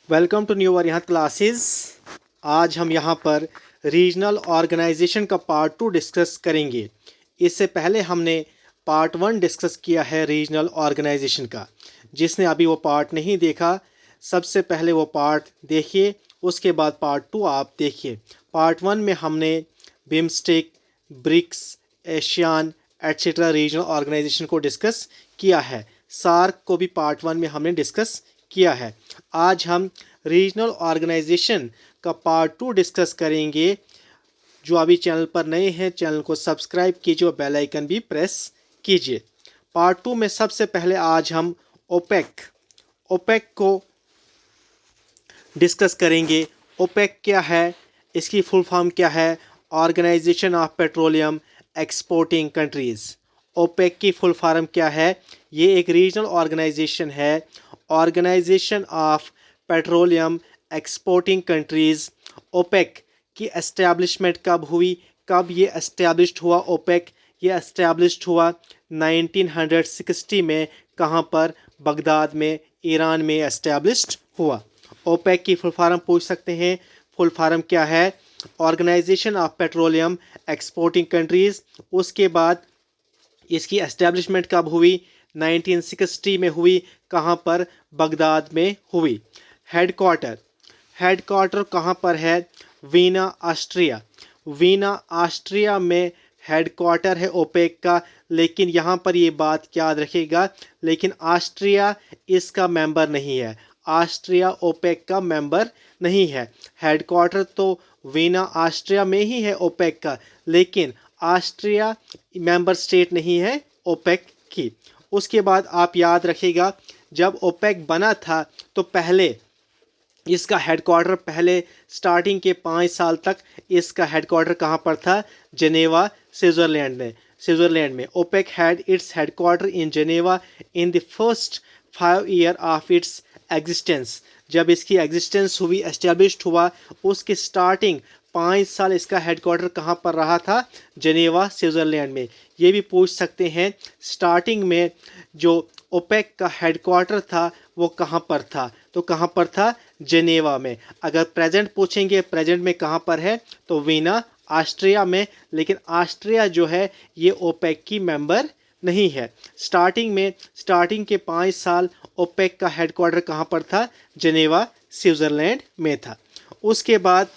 Welcome to new वरियत classes. आज हम यहाँ पर रीजनल ऑर्गेनाइजेशन का पार्ट 2 डिस्कस करेंगे। इससे पहले हमने पार्ट 1 डिस्कस किया है रीजनल ऑर्गेनाइजेशन का। जिसने अभी वो पार्ट नहीं देखा, सबसे पहले वो पार्ट देखिए, उसके बाद पार्ट 2 आप देखिए। पार्ट 1 में हमने BIMSTEC, BRICS, ASEAN et cetera regional organisation को डिस्कस किया है। सार्क को भी पार्ट 1 में हमने डिस्कस किया है। आज हम रीजनल ऑर्गेनाइजेशन का पार्ट 2 डिस्कस करेंगे। जो अभी चैनल पर नए हैं, चैनल को सब्सक्राइब कीजिए और बेल आइकन भी प्रेस कीजिए। पार्ट 2 में सबसे पहले आज हम ओपेक को डिस्कस करेंगे। ओपेक क्या है, इसकी फुल फॉर्म क्या है? Organisation of petroleum exporting countries. OPEC की फुल फॉर्म क्या है? ये एक रीजनल ऑर्गेनाइजेशन है। Organisation of petroleum exporting countries. OPEC की एस्टेब्लिशमेंट कब हुई? कब ये एस्टेब्लिश्ड हुआ? ओपेक ये एस्टेब्लिश्ड हुआ 1960 में। कहाँ पर? बगदाद में, ईरान में एस्टेब्लिश्ड हुआ। ओपेक की फुल फॉर्म पूछ सकते हैं। फुल फॉर्म क्या है? Organisation of petroleum exporting countries. उसके बाद इसकी एस्टेब्लिशमेंट कब हुई? 1960 में हुई। कहाँ पर? बगदाद में हुई। हेडक्वार्टर कहाँ पर है? वीना, ऑस्ट्रिया। वीना, ऑस्ट्रिया में हेडक्वार्टर है ओपेक का। लेकिन यहाँ पर ये बात याद रखिएगा, लेकिन ऑस्ट्रिया इसका मेंबर नहीं है। ऑस्ट्रिया ओपेक का मेंबर नहीं है। हेडक्वार्टर तो वीना, ऑस्ट्रिया में ही है ओपेक का, लेकिन ऑस्ट्रिया मेंबर स्टेट नहीं है ओपेक की। उसके बाद आप याद रखिएगा, जब ओपेक बना था तो पहले इसका हेडक्वार्टर, पहले स्टार्टिंग के 5 साल तक इसका हेडक्वार्टर कहाँ पर था? जेनेवा, स्विट्ज़रलैंड में। OPEC had its headquarter in Geneva in the first 5 year of its existence. जब इसकी एग्जिस्टेंस हुई, एस्टेब्लिश्ड हुआ, उसके स्टार्टिंग 5 साल इसका हेडक्वार्टर कहाँ पर रहा था? जेनेवा, स्विट्ज़रलैंड में। ये भी पूछ सकते हैं, स्टार्टिंग में जो ओपेक का हेडक्वार्टर था वो कहाँ पर था? तो कहाँ पर था? जेनेवा में। अगर प्रेजेंट पूछेंगे, प्रेजेंट में कहाँ पर है? तो वीना, ऑस्ट्रिया में। लेकिन ऑस्ट्रिया जो है ये ओपेक की मेंबर नहीं है। स्टार्टिंग के 5 साल ओपेक का हेडक्वार्टर कहाँ पर था? जेनेवा, स्विट्ज़रलैंड में था। उसके बाद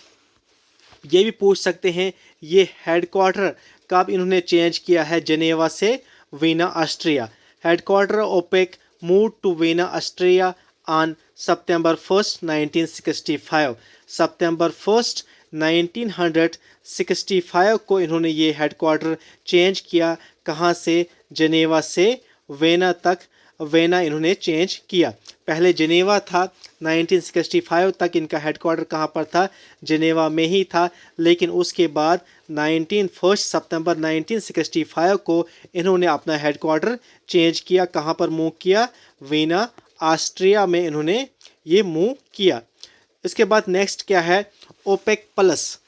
ये भी पूछ सकते हैं, ये हेडक्वार्टर कब इन्होंने चेंज किया है जेनेवा से Vienna, Austria? Headquarter OPEC move to Vienna, Austria on September 1, 1965। सितंबर 1, 1965 को इन्होंने ये हेडक्वार्टर चेंज किया। कहाँ से? जेनेवा से वीना तक। वीना इन्होंने चेंज किया। पहले जेनेवा था, 1965 तक इनका हेडक्वार्टर कहाँ पर था? जेनेवा में ही था। लेकिन उसके बाद 1 सितंबर 1965 को इन्होंने अपना हेडक्वार्टर चेंज किया। कहाँ पर मूव किया? वीना, ऑस्ट्रिया में इन्होंने ये मूव किया। इसके बाद नेक्स्ट क्या है? OPEC plus.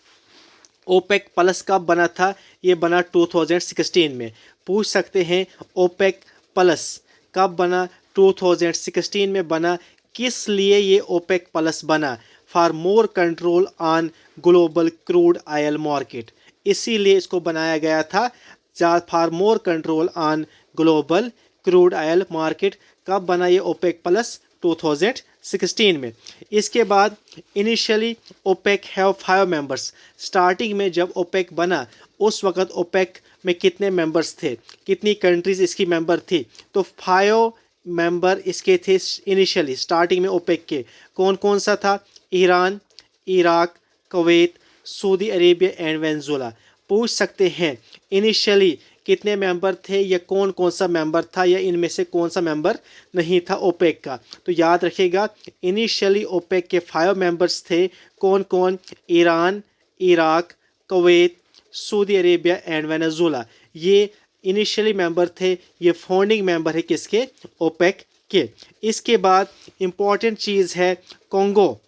ओपेक प्लस कब बना था? ये बना 2016 में। पूछ सकते हैं ओपेक प्लस कब बना? 2016 में बना। किस लिए ये ओपेक प्लस बना? For more control on global crude oil market. इसीलिए इसको बनाया गया था, for more control on global crude oil market. कब बना ये ओपेक प्लस? 2016 में। इसके बाद initially OPEC have 5 members. Starting में जब ओपेक बना उस वक़्त ओपेक में कितने मेंबर्स थे? कितनी कंट्रीज़ इसकी मेंबर थी? तो 5 मेंबर इसके थे इनिशियली, स्टार्टिंग में ओपेक के। कौन कौन सा था? Iran, Iraq, Kuwait, Saudi Arabia and Venezuela. पूछ सकते हैं इनिशियली कितने मेंबर थे, या कौन कौन सा मेंबर था, या इनमें से कौन सा मेंबर नहीं था ओपेक का? तो याद रखिएगा, इनिशियली ओपेक के 5 मेंबर्स थे। कौन कौन? Iran, Iraq, Kuwait, Saudi Arabia and Venezuela. ये इनिशियली मेंबर थे। ये फाउंडिंग मेंबर है किसके? ओपेक के। इसके बाद इम्पॉर्टेंट चीज़ है Congo,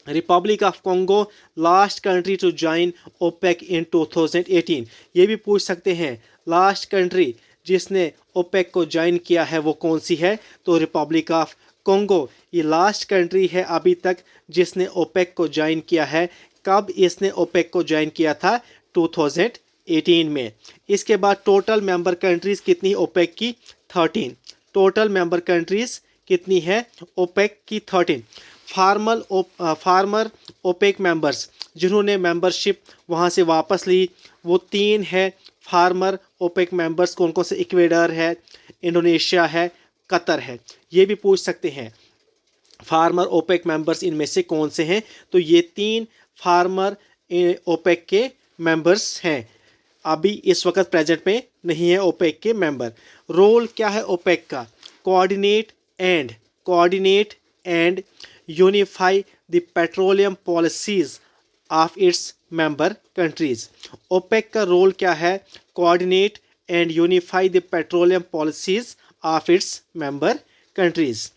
republic of Congo, last country to join OPEC in 2018। ये भी पूछ सकते हैं, लास्ट कंट्री जिसने ओपेक को ज्वाइन किया है वो कौन सी है? तो रिपब्लिक ऑफ कोंगो ये लास्ट कंट्री है अभी तक जिसने ओपेक को ज्वाइन किया है। कब इसने ओपेक को ज्वाइन किया था? 2018 में। इसके बाद टोटल मेंबर कंट्रीज कितनी ओपेक की? 13। टोटल मेंबर कंट्रीज कितनी है ओपेक की? 13। फार्मर ओपेक मेंबर्स जिन्होंने मेंबरशिप वहाँ से वापस ली वो 3 है फार्मर ओपेक मेंबर्स। कौन कौन से? इक्वेडर है, इंडोनेशिया है, कतर है। ये भी पूछ सकते हैं फार्मर ओपेक मेंबर्स इनमें से कौन से हैं? तो ये 3 फार्मर ओपेक के मेंबर्स हैं। अभी इस वक्त प्रेजेंट में नहीं है ओपेक के मेंबर। रोल क्या है ओपेक का? Coordinate and unify the petroleum policies of its member countries. OPEC का रोल क्या है? Coordinate and unify the petroleum policies of its member countries.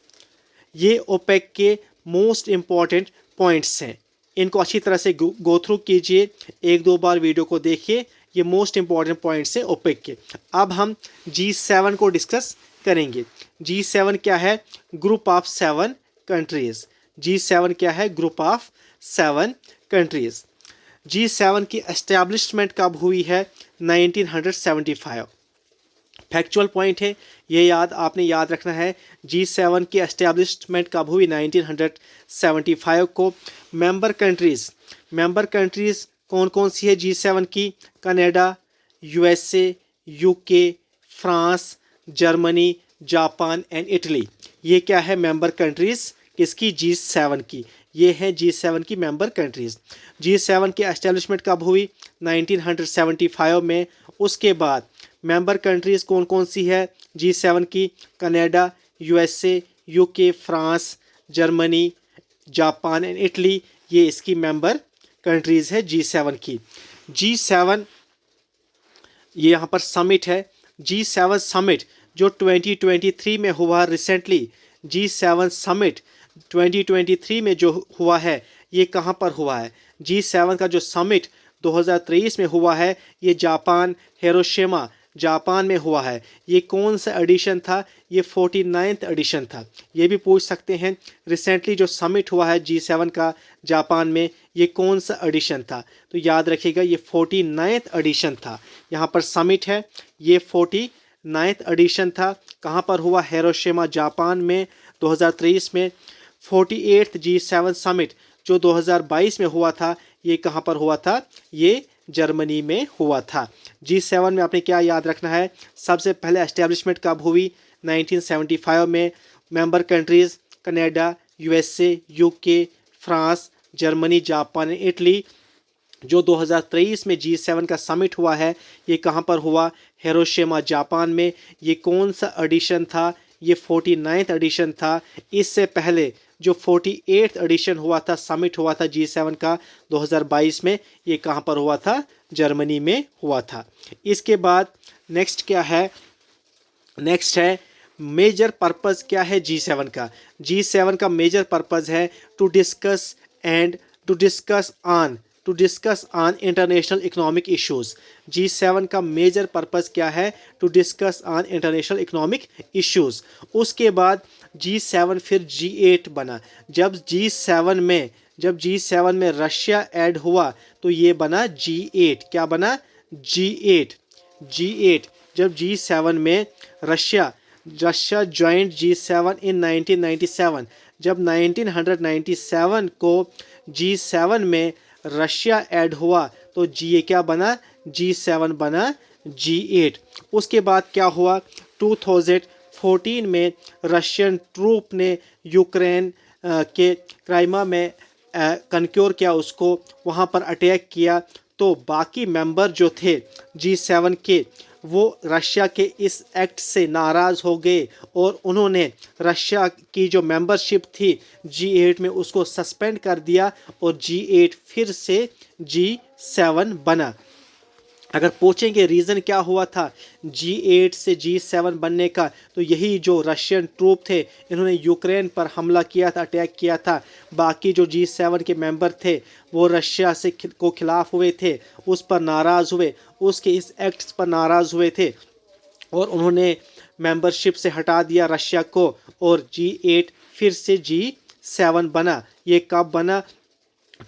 ये ओपेक के मोस्ट इम्पॉर्टेंट पॉइंट्स हैं। इनको अच्छी तरह से गो थ्रू कीजिए, 1-2 बार वीडियो को देखिए। ये मोस्ट इम्पॉर्टेंट पॉइंट्स हैं ओपेक के। अब हम G7 को डिस्कस करेंगे। G7 क्या है? Group of 7 countries. G7 क्या है? Group of 7 countries. G7 की एस्टैब्लिशमेंट कब हुई है? 1975। फैक्चुअल पॉइंट है, ये आपने याद रखना है। G7 की एस्टैब्लिशमेंट कब हुई? 1975 को। मेंबर कंट्रीज़ कौन कौन सी है G7 की? Canada, USA, UK, France, Germany, Japan and Italy. ये क्या है? मेंबर कंट्रीज़ किसकी? G7 की। ये है G7 की मेंबर कंट्रीज़। G7 की एस्टैब्लिशमेंट कब हुई? 1975 में। उसके बाद मेंबर कंट्रीज़ कौन कौन सी है G7 की? Canada, USA, UK, France, Germany, Japan and Italy. ये इसकी मेंबर कंट्रीज़ है G7 की। G7 ये यहाँ पर समिट है। G7 समिट जो 2023 में हुआ रिसेंटली, G7 समिट 2023 में जो हुआ है ये कहाँ पर हुआ है? G7 का जो समिट 2023 में हुआ है ये जापान, हिरोशिमा, जापान में हुआ है। ये कौन सा एडिशन था? ये 49th एडिशन था। ये भी पूछ सकते हैं रिसेंटली जो समिट हुआ है G7 का जापान में ये कौन सा एडिशन था? तो याद रखिएगा ये 49th एडिशन था। यहाँ पर समिट है, ये 49th एडिशन था। कहाँ पर हुआ? हिरोशिमा, जापान में 2023 में। 48th G7 समिट जो 2022 में हुआ था ये कहाँ पर हुआ था? ये जर्मनी में हुआ था। G7 में आपने क्या याद रखना है? सबसे पहले एस्टेब्लिशमेंट कब हुई? 1975 में। Member countries Canada, USA, UK, France, Germany, Japan, Italy. जो 2023 में G7 का समिट हुआ है ये कहाँ पर हुआ? हिरोशिमा, जापान में। ये कौन सा एडिशन था? ये 49th एडिशन था। इससे पहले जो 48th एडिशन हुआ था, समिट हुआ था G7 का 2022 में, ये कहाँ पर हुआ था? जर्मनी में हुआ था। इसके बाद नेक्स्ट क्या है? नेक्स्ट है मेजर पर्पस क्या है G7 का? G7 का मेजर पर्पस है to discuss on international economic issues. G7 का मेजर पर्पस क्या है? To discuss on international economic issues. उसके बाद G7 फिर G8 बना। जब G7 में रशिया ऐड हुआ तो ये बना G8। क्या बना? G8। जब G7 में रशिया ज्वाइंट G7 इन 1997। जब 1997 को G7 में रशिया ऐड हुआ तो ये क्या बना? G7 बना G8। उसके बाद क्या हुआ? 2014 में रशियन ट्रूप ने यूक्रेन के क्राइमा में कंक्योर किया, उसको वहाँ पर अटैक किया। तो बाकी मेंबर जो थे G7 के वो रशिया के इस एक्ट से नाराज़ हो गए और उन्होंने रशिया की जो मेंबरशिप थी G8 में उसको सस्पेंड कर दिया और G8 फिर से G7 बना। अगर पूछेंगे रीज़न क्या हुआ था G8 से G7 बनने का, तो यही जो रशियन ट्रूप थे इन्होंने यूक्रेन पर हमला किया था, अटैक किया था। बाकी जो G7 के मेंबर थे वो रशिया से को खिलाफ हुए थे, उस पर नाराज़ हुए, उसके इस एक्ट्स पर नाराज़ हुए थे और उन्होंने मेंबरशिप से हटा दिया रशिया को और G8 फिर से G7 बना। ये कब बना?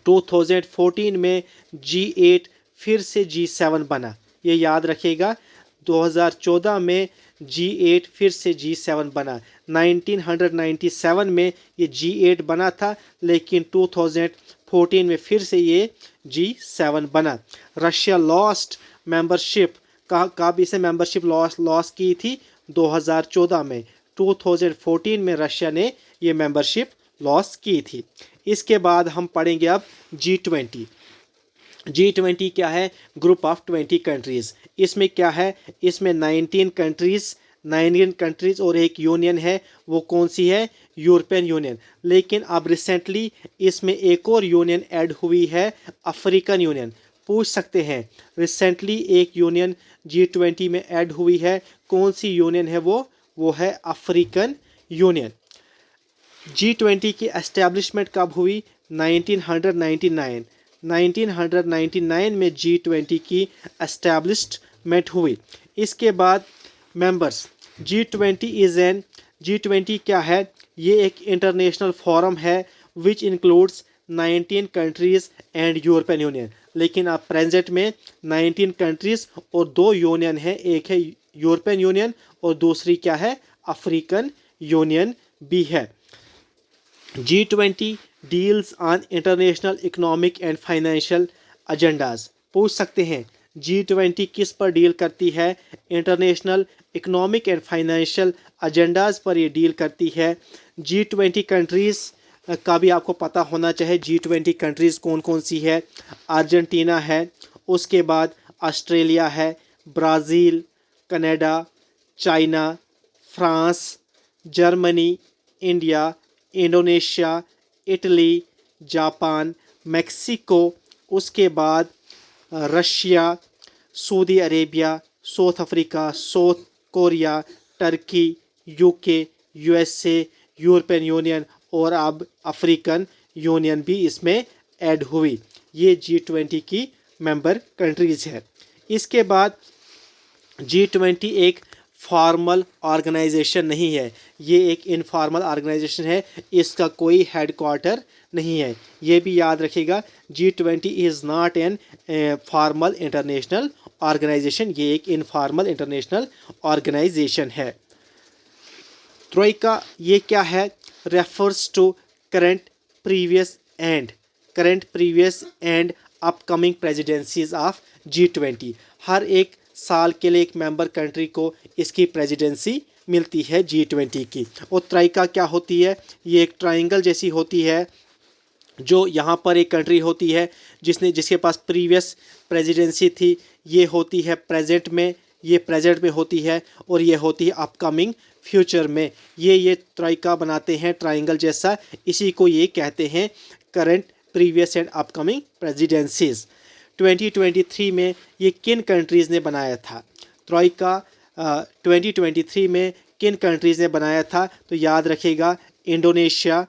2014 में G8 फिर से G7 बना। ये याद रखिएगा, 2014 में G8 फिर से G7 बना। 1997 में ये G8 बना था, लेकिन 2014 में फिर से ये G7 बना। रशिया लॉस्ट मेंबरशिप, कब इसे मेंबरशिप लॉस की थी? 2014 में। 2014 में रशिया ने ये मेंबरशिप लॉस की थी। इसके बाद हम पढ़ेंगे अब G20। G20 क्या है? Group of 20 countries. इसमें क्या है? इसमें 19 कंट्रीज़ और एक यूनियन है। वो कौन सी है? European union. लेकिन अब रिसेंटली इसमें एक और यूनियन ऐड हुई है, अफ्रीकन यूनियन। पूछ सकते हैं, रिसेंटली एक यूनियन G20 में ऐड हुई है, कौन सी यूनियन है वो है अफ्रीकन यूनियन। G20 की एस्टेब्लिशमेंट कब हुई? 1999। 1999 में G20 की एस्टेब्लिशमेंट हुई। इसके बाद मेंबर्स, G20 क्या है? ये एक इंटरनेशनल फोरम है which includes 19 countries and European union. लेकिन अब प्रेजेंट में 19 कंट्रीज़ और 2 यूनियन है, एक है यूरोपियन यूनियन और दूसरी क्या है? अफ्रीकन यूनियन भी है। G20 deals on international economic and financial agendas. पूछ सकते हैं, G20 किस पर डील करती है? International economic and financial agendas पर ये डील करती है। G20 कंट्रीज़ का भी आपको पता होना चाहिए। G20 कंट्रीज़ कौन कौन सी है? अर्जेंटीना है, उसके बाद ऑस्ट्रेलिया है, Brazil, Canada, China, France, Germany, India, Indonesia, Italy, Japan, Mexico, उसके बाद Russia, Saudi Arabia, south Africa, south Korea, Turkey, UK, USA, European union और अब अफ्रीकन यूनियन भी इसमें ऐड हुई। ये G20 की मेंबर कंट्रीज़ है। इसके बाद G20 एक फॉर्मल ऑर्गेनाइजेशन नहीं है, ये एक इनफॉर्मल ऑर्गेनाइजेशन है, इसका कोई हेडक्वार्टर नहीं है। ये भी याद रखिएगा, G20 is not an formal international organisation, ये एक इनफॉर्मल इंटरनेशनल ऑर्गेनाइजेशन है। ट्रोइका ये क्या है? Refers to current previous and upcoming presidencies of G20। हर एक साल के लिए एक मेंबर कंट्री को इसकी प्रेसिडेंसी मिलती है G20 की। और ट्राइका क्या होती है? ये एक ट्रायंगल जैसी होती है, जो यहाँ पर एक कंट्री होती है जिसके पास प्रीवियस प्रेसिडेंसी थी, ये होती है प्रेजेंट में, ये प्रेजेंट में होती है, और ये होती है अपकमिंग फ्यूचर में। ये ट्राइका बनाते हैं ट्रायंगल जैसा, इसी को ये कहते हैं current previous and upcoming presidencies. 2023 में ये किन कंट्रीज़ ने बनाया था? ट्राइका 2023 में किन कंट्रीज़ ने बनाया था? तो याद रखिएगा, Indonesia,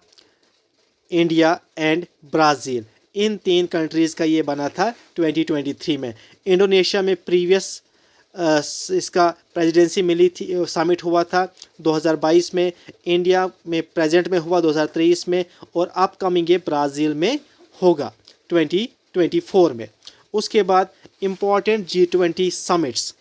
India and Brazil, in 3 countries का ये बना था 2023 में। इंडोनेशिया में प्रीवियस इसका प्रेसिडेंसी मिली थी, समिट हुआ था 2022 में। इंडिया में प्रेजेंट में हुआ 2023 में, और अपकमिंग ये ब्राज़ील में होगा 2024 में। उसके बाद important G20 summits.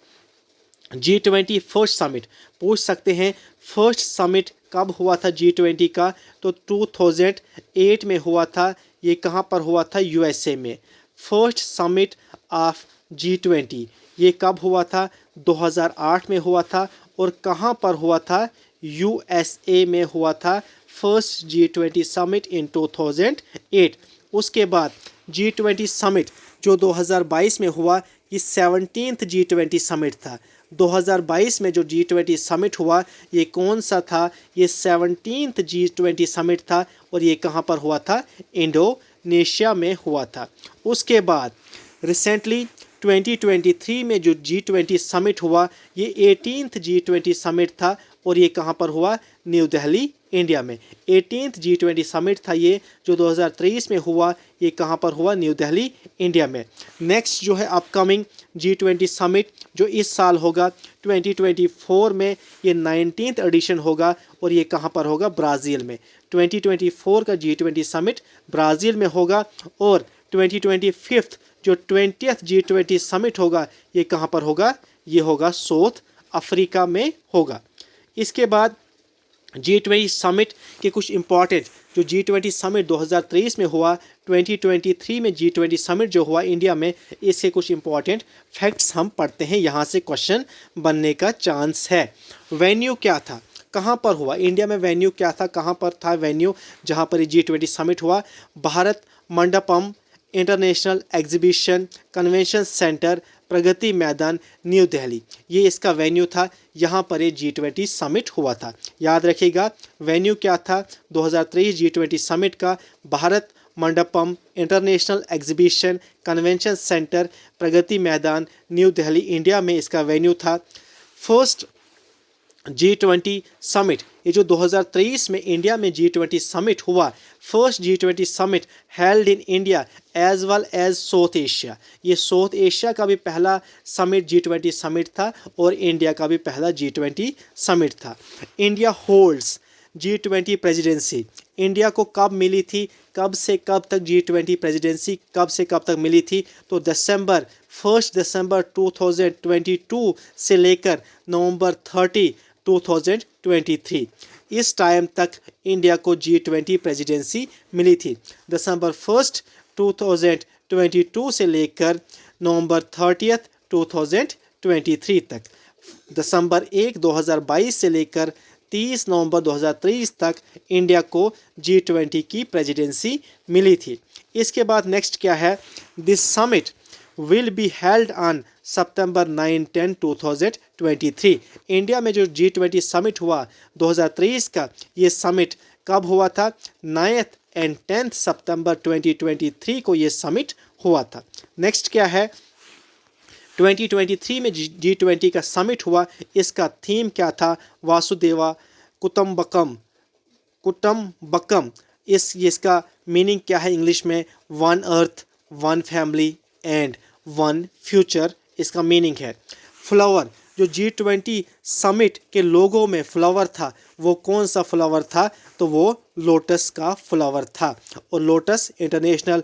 G20 first summit, पूछ सकते हैं फर्स्ट समिट कब हुआ था G20 का? तो 2008 में हुआ था। ये कहाँ पर हुआ था? USA में। फर्स्ट समिट ऑफ G20 ये कब हुआ था? 2008 में हुआ था। और कहाँ पर हुआ था? USA में हुआ था फर्स्ट G20 समिट इन 2008। उसके बाद G20 समिट जो 2022 में हुआ, ये 17th G20 समिट था। 2022 में जो G20 समिट हुआ, ये कौन सा था? ये 17th G20 समिट था, और ये कहाँ पर हुआ था? इंडोनेशिया में हुआ था। उसके बाद रिसेंटली 2023 में जो G20 समिट हुआ, ये 18th G20 समिट था, और ये कहाँ पर हुआ? न्यू दिल्ली, इंडिया में। 18th G20 समिट था ये, जो 2023 में हुआ, ये कहाँ पर हुआ? न्यू दिल्ली, इंडिया में। नेक्स्ट जो है अपकमिंग G20 समिट जो इस साल होगा 2024 में, ये 19th एडिशन होगा, और ये कहाँ पर होगा? ब्राज़ील में। 2024 का G20 समिट ब्राज़ील में होगा और 2025 जो 20th G20 समिट होगा ये कहाँ पर होगा? ये होगा साउथ अफ्रीका में होगा। इसके बाद G20 समिट के कुछ इम्पॉर्टेंट जो G20 समिट 2023 में हुआ, 2023 में G20 समिट जो हुआ इंडिया में, इसके कुछ इम्पॉर्टेंट फैक्ट्स हम पढ़ते हैं, यहाँ से क्वेश्चन बनने का चांस है। वेन्यू क्या था, कहाँ पर हुआ, इंडिया में वेन्यू क्या था, कहाँ पर था वेन्यू जहाँ पर G20 समिट हुआ? Bharat Mandapam international exhibition convention centre, Pragati Maidan, new Delhi, ये इसका वेन्यू था। यहाँ पर ये G20 समिट हुआ था। याद रखिएगा वेन्यू क्या था 2023 G20 समिट का? Bharat Mandapam international exhibition convention centre, Pragati Maidan, new Delhi, India में इसका वेन्यू था। फर्स्ट G20 समिट, ये जो 2023 में इंडिया में G20 समिट हुआ, first G20 summit held in India as well as South Asia, ये साउथ एशिया का भी पहला समिट G20 समिट था और इंडिया का भी पहला G20 समिट था। India holds G20 presidency, India को कब मिली थी, कब से कब तक G20 प्रेसिडेंसी कब से कब तक मिली थी? तो 1 दिसंबर 2022 से लेकर नवंबर 30 2023, इस टाइम तक इंडिया को G20 प्रेसिडेंसी मिली थी। दिसंबर 1 2022 से लेकर नवंबर 30 2023 तक, दिसंबर 1 2022 से लेकर 30 नवंबर 2023 तक इंडिया को G20 की प्रेसिडेंसी मिली थी। इसके बाद नेक्स्ट क्या है? This summit will be held on September 9-10 2023, India में जो G20 समिट हुआ 2023 का, ये समिट कब हुआ था? 9th and 10th सितंबर 2023 को ये समिट हुआ था। नेक्स्ट क्या है? 2023 में G20 का समिट हुआ, इसका थीम क्या था? वासुदेवा कुटुंबकम, इसका मीनिंग क्या है इंग्लिश में? One earth, one family and one future, इसका मीनिंग है। फ्लावर, जो G20 समिट के लोगों में फ्लावर था, वो कौन सा फ्लावर था? तो वो लोटस का फ्लावर था, और lotus international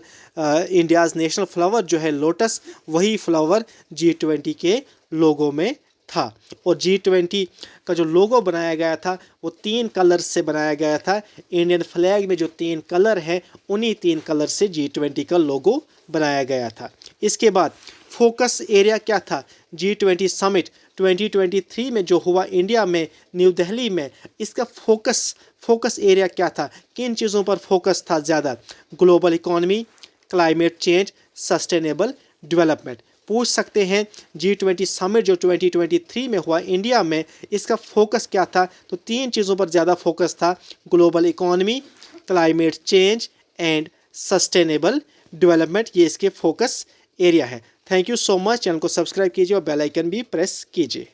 India's national flower जो है लोटस, वही फ्लावर G20 के लोगों में था। और G20 का जो लोगो बनाया गया था वो 3 कलर से बनाया गया था। इंडियन फ्लैग में जो 3 कलर हैं उन्हीं 3 कलर से G20 का लोगो बनाया गया था। इसके बाद फोकस एरिया क्या था? G20 समिट 2023 में जो हुआ इंडिया में न्यू दिल्ली में, इसका फोकस एरिया क्या था? किन चीज़ों पर फोकस था ज़्यादा? Global economy, climate change, sustainable development. पूछ सकते हैं G20 समिट जो 2023 में हुआ इंडिया में, इसका फोकस क्या था? तो 3 चीज़ों पर ज़्यादा फोकस था, global economy, climate change and sustainable development, ये इसके फोकस एरिया है। Thank you so much. Channel को सब्सक्राइब कीजिए और बेल आइकन भी प्रेस कीजिए।